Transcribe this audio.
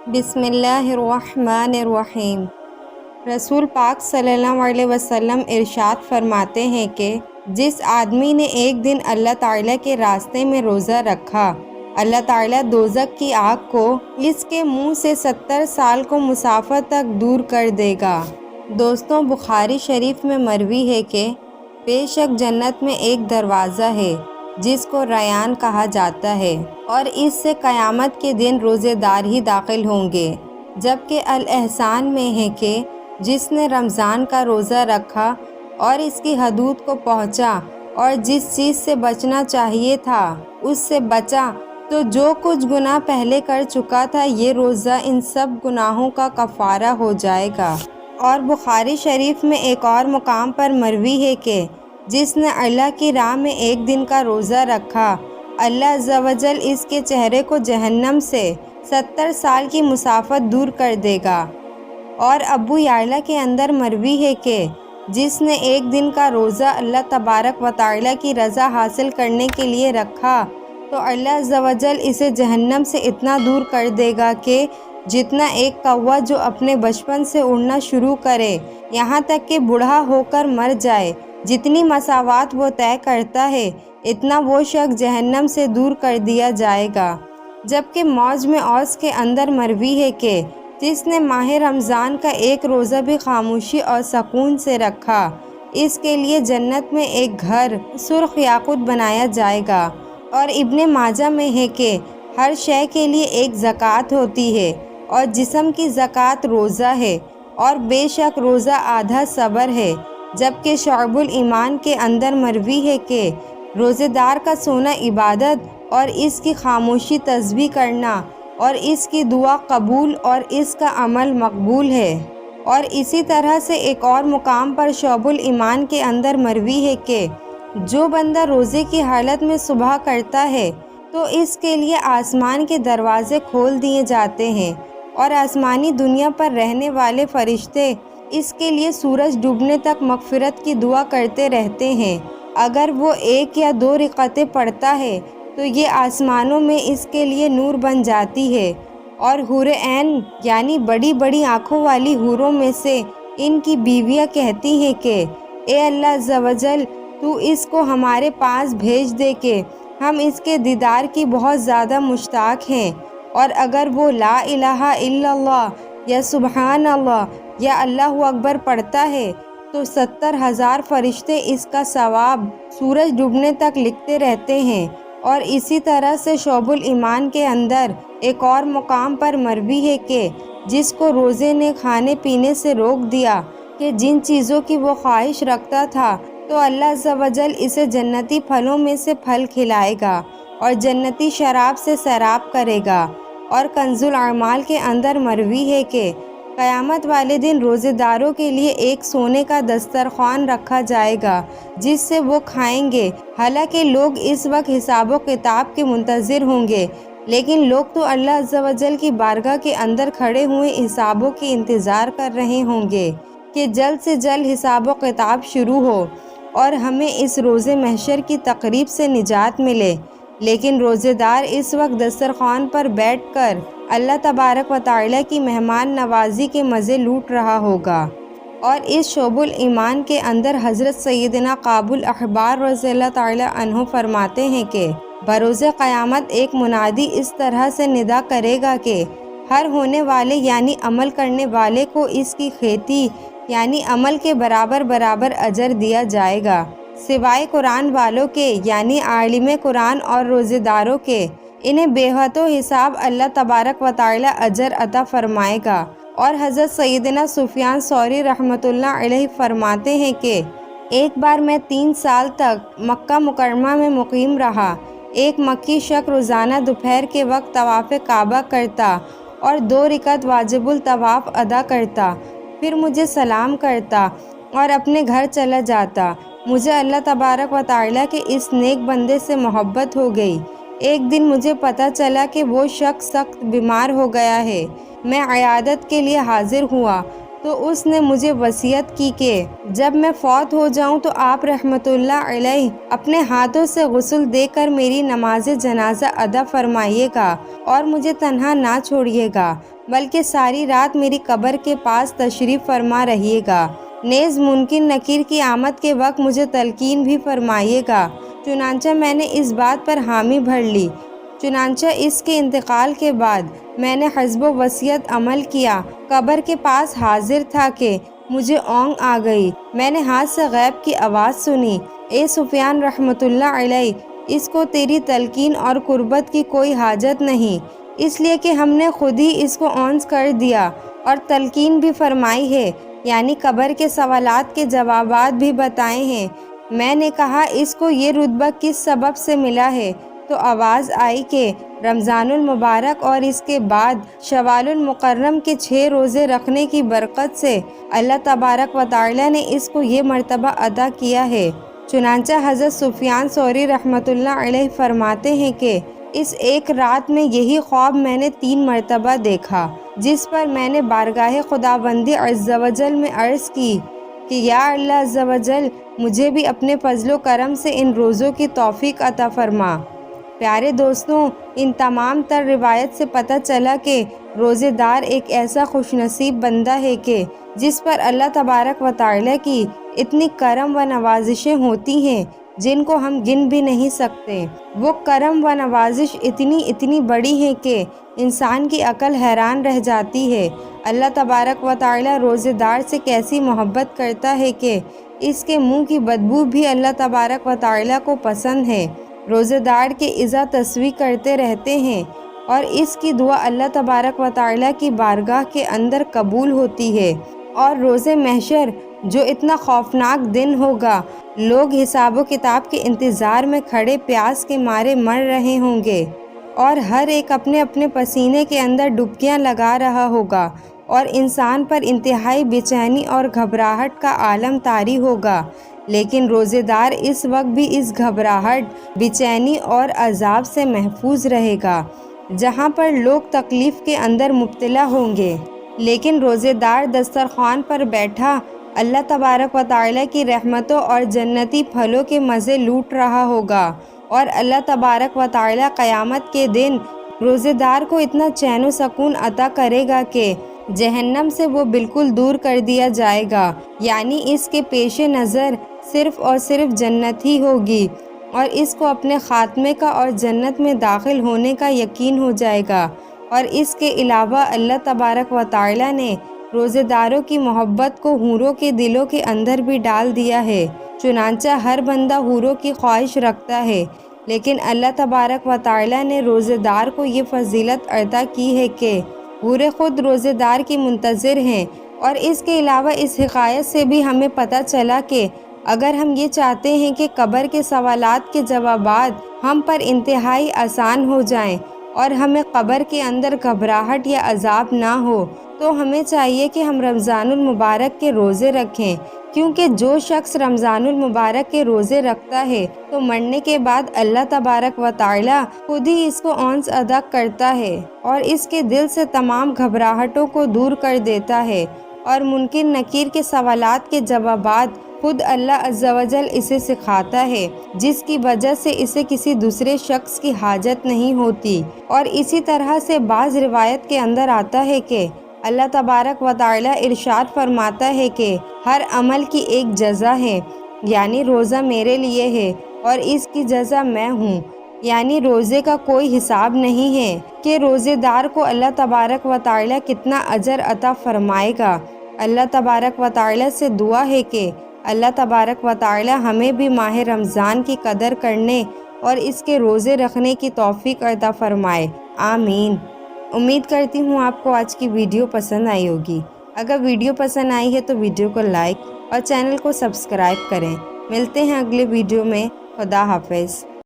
بسم اللہ الرحمن الرحیم۔ رسول پاک صلی اللہ علیہ وسلم ارشاد فرماتے ہیں کہ جس آدمی نے ایک دن اللہ تعالیٰ کے راستے میں روزہ رکھا، اللہ تعالیٰ دوزخ کی آگ کو اس کے منہ سے 70 سال کو مسافت تک دور کر دے گا۔ دوستوں، بخاری شریف میں مروی ہے کہ بے شک جنت میں ایک دروازہ ہے جس کو ریان کہا جاتا ہے، اور اس سے قیامت کے دن روزے دار ہی داخل ہوں گے، جبکہ الاحسان میں ہے کہ جس نے رمضان کا روزہ رکھا اور اس کی حدود کو پہنچا اور جس چیز سے بچنا چاہیے تھا اس سے بچا، تو جو کچھ گناہ پہلے کر چکا تھا یہ روزہ ان سب گناہوں کا کفارہ ہو جائے گا۔ اور بخاری شریف میں ایک اور مقام پر مروی ہے کہ جس نے اللہ کی راہ میں ایک دن کا روزہ رکھا، اللہ عز و جل اس کے چہرے کو جہنم سے 70 سال کی مسافت دور کر دے گا۔ اور ابو یعلا کے اندر مروی ہے کہ جس نے ایک دن کا روزہ اللہ تبارک و تعالیٰ کی رضا حاصل کرنے کے لیے رکھا تو اللہ عز و جل اسے جہنم سے اتنا دور کر دے گا کہ جتنا ایک کوا جو اپنے بچپن سے اڑنا شروع کرے یہاں تک کہ بوڑھا ہو کر مر جائے، جتنی مساوات وہ طے کرتا ہے اتنا وہ شخص جہنم سے دور کر دیا جائے گا۔ جبکہ موج میں اوس کے اندر مروی ہے کہ جس نے ماہ رمضان کا ایک روزہ بھی خاموشی اور سکون سے رکھا، اس کے لیے جنت میں ایک گھر سرخ یاقوت بنایا جائے گا۔ اور ابن ماجہ میں ہے کہ ہر شے کے لیے ایک زکوٰۃ ہوتی ہے، اور جسم کی زکوٰۃ روزہ ہے، اور بے شک روزہ آدھا صبر ہے۔ جبکہ شعب الایمان کے اندر مروی ہے کہ روزے دار کا سونا عبادت اور اس کی خاموشی تسبیح کرنا اور اس کی دعا قبول اور اس کا عمل مقبول ہے۔ اور اسی طرح سے ایک اور مقام پر شعب الایمان کے اندر مروی ہے کہ جو بندہ روزے کی حالت میں صبح کرتا ہے تو اس کے لیے آسمان کے دروازے کھول دیے جاتے ہیں، اور آسمانی دنیا پر رہنے والے فرشتے اس کے لیے سورج ڈوبنے تک مغفرت کی دعا کرتے رہتے ہیں۔ اگر وہ 1 یا 2 رکعتیں پڑھتا ہے تو یہ آسمانوں میں اس کے لیے نور بن جاتی ہے، اور حور عین یعنی بڑی بڑی آنکھوں والی حوروں میں سے ان کی بیویاں کہتی ہیں کہ اے اللہ عز و جل، تو اس کو ہمارے پاس بھیج دے کہ ہم اس کے دیدار کی بہت زیادہ مشتاق ہیں۔ اور اگر وہ لا الہ الا اللہ یا سبحان اللہ یا اللہ اکبر پڑھتا ہے تو 70,000 فرشتے اس کا ثواب سورج ڈوبنے تک لکھتے رہتے ہیں۔ اور اسی طرح سے شعب الایمان کے اندر ایک اور مقام پر مروی ہے کہ جس کو روزے نے کھانے پینے سے روک دیا کہ جن چیزوں کی وہ خواہش رکھتا تھا، تو اللہ عز و جل اسے جنتی پھلوں میں سے پھل کھلائے گا اور جنتی شراب سے سیراب کرے گا۔ اور کنز الاعمال کے اندر مروی ہے کہ قیامت والے دن روزے داروں کے لیے ایک سونے کا دسترخوان رکھا جائے گا جس سے وہ کھائیں گے، حالانکہ لوگ اس وقت حساب و کتاب کے منتظر ہوں گے، لیکن لوگ تو اللہ عز و جل کی بارگاہ کے اندر کھڑے ہوئے حسابوں کے انتظار کر رہے ہوں گے کہ جلد سے جلد حساب و کتاب شروع ہو اور ہمیں اس روز محشر کی تقریب سے نجات ملے۔ لیکن روزے دار اس وقت دسترخوان پر بیٹھ کر اللہ تبارک و تعالیٰ کی مہمان نوازی کے مزے لوٹ رہا ہوگا۔ اور اس شعب الایمان کے اندر حضرت سیدنا کعب الاحبار رضی اللہ تعالیٰ عنہ فرماتے ہیں کہ بروز قیامت ایک منادی اس طرح سے ندا کرے گا کہ ہر ہونے والے یعنی عمل کرنے والے کو اس کی کھیتی یعنی عمل کے برابر برابر اجر دیا جائے گا، سوائے قرآن والوں کے یعنی عالم قرآن اور روزے داروں کے، انہیں بے حد و حساب اللہ تبارک و تعالی اجر عطا فرمائے گا۔ اور حضرت سیدنا سفیان ثوری رحمۃ اللہ علیہ فرماتے ہیں کہ ایک بار میں 3 سال تک مکہ مکرمہ میں مقیم رہا۔ ایک مکی شخص روزانہ دوپہر کے وقت طواف کعبہ کرتا اور 2 رکعت واجب الطواف ادا کرتا، پھر مجھے سلام کرتا اور اپنے گھر چلا جاتا۔ مجھے اللہ تبارک و تعالیٰ کے اس نیک بندے سے محبت ہو گئی۔ ایک دن مجھے پتہ چلا کہ وہ شخص سخت بیمار ہو گیا ہے۔ میں عیادت کے لیے حاضر ہوا تو اس نے مجھے وصیت کی کہ جب میں فوت ہو جاؤں تو آپ رحمۃ اللہ علیہ اپنے ہاتھوں سے غسل دے کر میری نماز جنازہ ادا فرمائیے گا اور مجھے تنہا نہ چھوڑیے گا، بلکہ ساری رات میری قبر کے پاس تشریف فرما رہیے گا۔ نیز منکر نکیر کی آمد کے وقت مجھے تلقین بھی فرمائیے گا۔ چنانچہ میں نے اس بات پر حامی بھر لی۔ چنانچہ اس کے انتقال کے بعد میں نے حسب وصیت عمل کیا، قبر کے پاس حاضر تھا کہ مجھے اونگ آ گئی۔ میں نے ہاتھ سے غیب کی آواز سنی، اے سفیان رحمۃ اللہ علیہ، اس کو تیری تلقین اور قربت کی کوئی حاجت نہیں، اس لیے کہ ہم نے خود ہی اس کو اونس کر دیا اور تلقین بھی فرمائی ہے، یعنی قبر کے سوالات کے جوابات بھی بتائے ہیں۔ میں نے کہا اس کو یہ رتبہ کس سبب سے ملا ہے؟ تو آواز آئی کہ رمضان المبارک اور اس کے بعد شوال المکرم کے 6 روزے رکھنے کی برکت سے اللہ تبارک و تعالی نے اس کو یہ مرتبہ عطا کیا ہے۔ چنانچہ حضرت سفیان ثوری رحمۃ اللہ علیہ فرماتے ہیں کہ اس ایک رات میں یہی خواب میں نے 3 مرتبہ دیکھا، جس پر میں نے بارگاہ خداوندی عز و جل میں عرض کی کہ یا اللہ عز و جل، مجھے بھی اپنے فضل و کرم سے ان روزوں کی توفیق عطا فرما۔ پیارے دوستوں، ان تمام تر روایت سے پتہ چلا کہ روزے دار ایک ایسا خوش نصیب بندہ ہے کہ جس پر اللہ تبارک و تعالی کی اتنی کرم و نوازشیں ہوتی ہیں جن کو ہم گن بھی نہیں سکتے۔ وہ کرم و نوازش اتنی بڑی ہیں کہ انسان کی عقل حیران رہ جاتی ہے۔ اللہ تبارک و تعالی روزے دار سے کیسی محبت کرتا ہے کہ اس کے منہ کی بدبو بھی اللہ تبارک و تعالی کو پسند ہے۔ روزے دار کے اذا تسبیح کرتے رہتے ہیں اور اس کی دعا اللہ تبارک و تعالی کی بارگاہ کے اندر قبول ہوتی ہے۔ اور روز محشر جو اتنا خوفناک دن ہوگا، لوگ حساب و کتاب کے انتظار میں کھڑے پیاس کے مارے مر رہے ہوں گے اور ہر ایک اپنے اپنے پسینے کے اندر ڈبکیاں لگا رہا ہوگا اور انسان پر انتہائی بے چینی اور گھبراہٹ کا عالم طاری ہوگا۔ لیکن روزے دار اس وقت بھی اس گھبراہٹ، بے چینی اور عذاب سے محفوظ رہے گا جہاں پر لوگ تکلیف کے اندر مبتلا ہوں گے۔ لیکن روزے دار دسترخوان پر بیٹھا اللہ تبارک و تعالی کی رحمتوں اور جنتی پھلوں کے مزے لوٹ رہا ہوگا، اور اللہ تبارک و تعالی قیامت کے دن روزے دار کو اتنا چین و سکون عطا کرے گا کہ جہنم سے وہ بالکل دور کر دیا جائے گا، یعنی اس کے پیش نظر صرف اور صرف جنت ہی ہوگی، اور اس کو اپنے خاتمے کا اور جنت میں داخل ہونے کا یقین ہو جائے گا۔ اور اس کے علاوہ اللہ تبارک و تعالی نے روزے داروں کی محبت کو حوروں کے دلوں کے اندر بھی ڈال دیا ہے۔ چنانچہ ہر بندہ حوروں کی خواہش رکھتا ہے، لیکن اللہ تبارک و تعالی نے روزے دار کو یہ فضیلت عطا کی ہے کہ حوریں خود روزے دار کی منتظر ہیں۔ اور اس کے علاوہ اس حکایت سے بھی ہمیں پتہ چلا کہ اگر ہم یہ چاہتے ہیں کہ قبر کے سوالات کے جوابات ہم پر انتہائی آسان ہو جائیں اور ہمیں قبر کے اندر گھبراہٹ یا عذاب نہ ہو، تو ہمیں چاہیے کہ ہم رمضان المبارک کے روزے رکھیں، کیونکہ جو شخص رمضان المبارک کے روزے رکھتا ہے تو مرنے کے بعد اللہ تبارک و تعالی خود ہی اس کو اونس ادا کرتا ہے اور اس کے دل سے تمام گھبراہٹوں کو دور کر دیتا ہے، اور منکر نکیر کے سوالات کے جوابات خود اللہ عز و جل اسے سکھاتا ہے، جس کی وجہ سے اسے کسی دوسرے شخص کی حاجت نہیں ہوتی۔ اور اسی طرح سے بعض روایت کے اندر آتا ہے کہ اللہ تبارک و تعالی ارشاد فرماتا ہے کہ ہر عمل کی ایک جزا ہے، یعنی روزہ میرے لیے ہے اور اس کی جزا میں ہوں، یعنی روزے کا کوئی حساب نہیں ہے کہ روزے دار کو اللہ تبارک و تعالی کتنا اجر عطا فرمائے گا۔ اللہ تبارک و تعالی سے دعا ہے کہ اللہ تبارک و تعالی ہمیں بھی ماہ رمضان کی قدر کرنے اور اس کے روزے رکھنے کی توفیق عطا فرمائے، آمین۔ امید کرتی ہوں آپ کو آج کی ویڈیو پسند آئی ہوگی۔ اگر ویڈیو پسند آئی ہے تو ویڈیو کو لائک اور چینل کو سبسکرائب کریں۔ ملتے ہیں اگلے ویڈیو میں۔ خدا حافظ۔